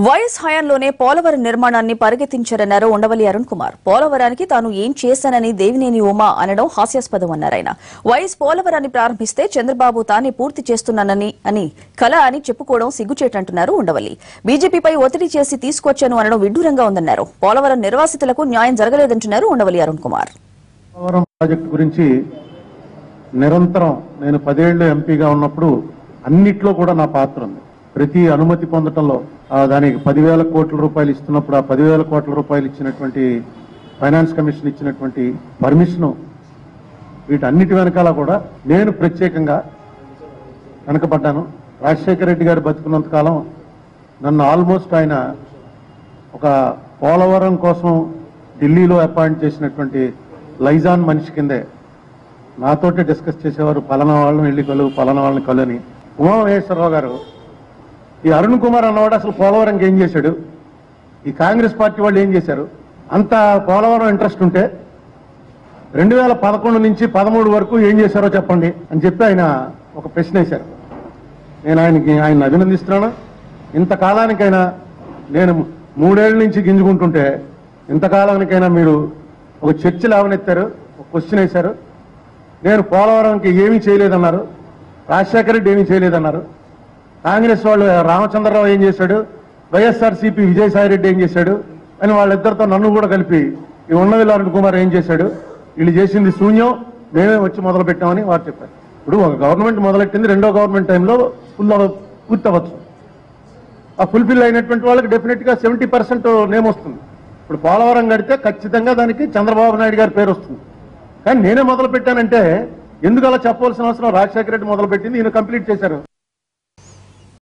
YS హయాంలోనే పోలవరం నిర్మాణాన్ని పరిగెత్తించారన్నారు ఉండవల్లి అరుణ్ కుమార్. పోలవరానికి తాను ఏం చేశానని దేవినేని ఉమా అనడం హాస్యాస్పదం అన్నారాయన. వైఎస్ పోలవరాన్ని ప్రారంభిస్తే చంద్రబాబు తానే పూర్తి చేస్తున్నానని కల అని చెప్పుకోవడం సిగ్గుచేటంటున్నారు ఉండవల్లి. బీజేపీపై ఒత్తిడి చేసి తీసుకొచ్చాను అనడం విడ్డూరంగా ఉందన్నారు. పోలవరం నిర్వాసితులకు న్యాయం జరగలేదంటున్నారు ఉండవల్లి అరుణ్ కుమార్. పోలవరం ప్రాజెక్టు గురించి నిరంతరం నేను 10 ఏళ్లు ఎంపీగా ఉన్నప్పుడు అన్నిట్లో కూడా నా పాత్ర ఉంది. ప్రతి అనుమతి పొందటంలో దానికి 10,000 కోట్ల రూపాయలు ఇస్తున్నప్పుడు ఆ 10,000 కోట్ల రూపాయలు ఇచ్చినటువంటి ఫైనాన్స్ కమిషన్ ఇచ్చినటువంటి పర్మిషను వీటన్నిటి వెనకాల కూడా నేను ప్రత్యేకంగా వెనకబడ్డాను. రాజశేఖర రెడ్డి గారు బతుకున్నంత కాలం నన్ను ఆల్మోస్ట్ ఆయన ఒక పోలవరం కోసం ఢిల్లీలో అపాయింట్ చేసినటువంటి లైజాన్ మనిషి కిందే నాతోటే డిస్కస్ చేసేవారు. పలానా వాళ్ళని వెళ్ళి కలు, పలానా వాళ్ళని కలు అని. ఉమామహేశ్వరరావు గారు ఈ అరుణ్ కుమార్ అన్నవాడు అసలు పోలవరంకి ఏం చేశాడు, ఈ కాంగ్రెస్ పార్టీ వాళ్ళు ఏం చేశారు, అంత పోలవరం ఇంట్రెస్ట్ ఉంటే 2011 నుంచి 13 వరకు ఏం చేశారో చెప్పండి అని చెప్పి ఆయన ఒక ప్రశ్న వేశారు. నేను ఆయన అభినందిస్తున్నాను. ఇంతకాలానికైనా నేను 3 ఏళ్ల నుంచి గింజుకుంటుంటే ఇంతకాలానికైనా మీరు ఒక చర్చ లేవనెత్తారు, ఒక క్వశ్చన్ వేశారు. నేను పోలవరంకి ఏమీ చేయలేదన్నారు, రాజశేఖర రెడ్డి ఏమీ చేయలేదన్నారు. కాంగ్రెస్ వాళ్ళు రామచంద్రరావు ఏం చేశాడు, వైఎస్ఆర్సీపీ విజయసాయి రెడ్డి ఏం చేశాడు అని వాళ్ళిద్దరితో నన్ను కూడా కలిపి ఈ ఉండవల్లి అరుణ్ కుమార్ ఏం చేశాడు, వీళ్ళు చేసింది శూన్యం, మేమే వచ్చి మొదలు పెట్టామని వారు చెప్పారు. ఇప్పుడు ఒక గవర్నమెంట్ మొదలెట్టింది, రెండో గవర్నమెంట్ టైంలో పూర్తి అవ్వచ్చు. ఆ ఫుల్ఫిల్ అయినటువంటి వాళ్ళకి డెఫినెట్గా 70% నేమ్ వస్తుంది. ఇప్పుడు పోలవరం కడితే ఖచ్చితంగా దానికి చంద్రబాబు నాయుడు గారి పేరు వస్తుంది. కానీ నేనే మొదలు పెట్టానంటే ఎందుకు అలా చెప్పవలసిన అవసరం? రాజశేఖర రెడ్డి మొదలు పెట్టింది, ఈయన కంప్లీట్ చేశారు.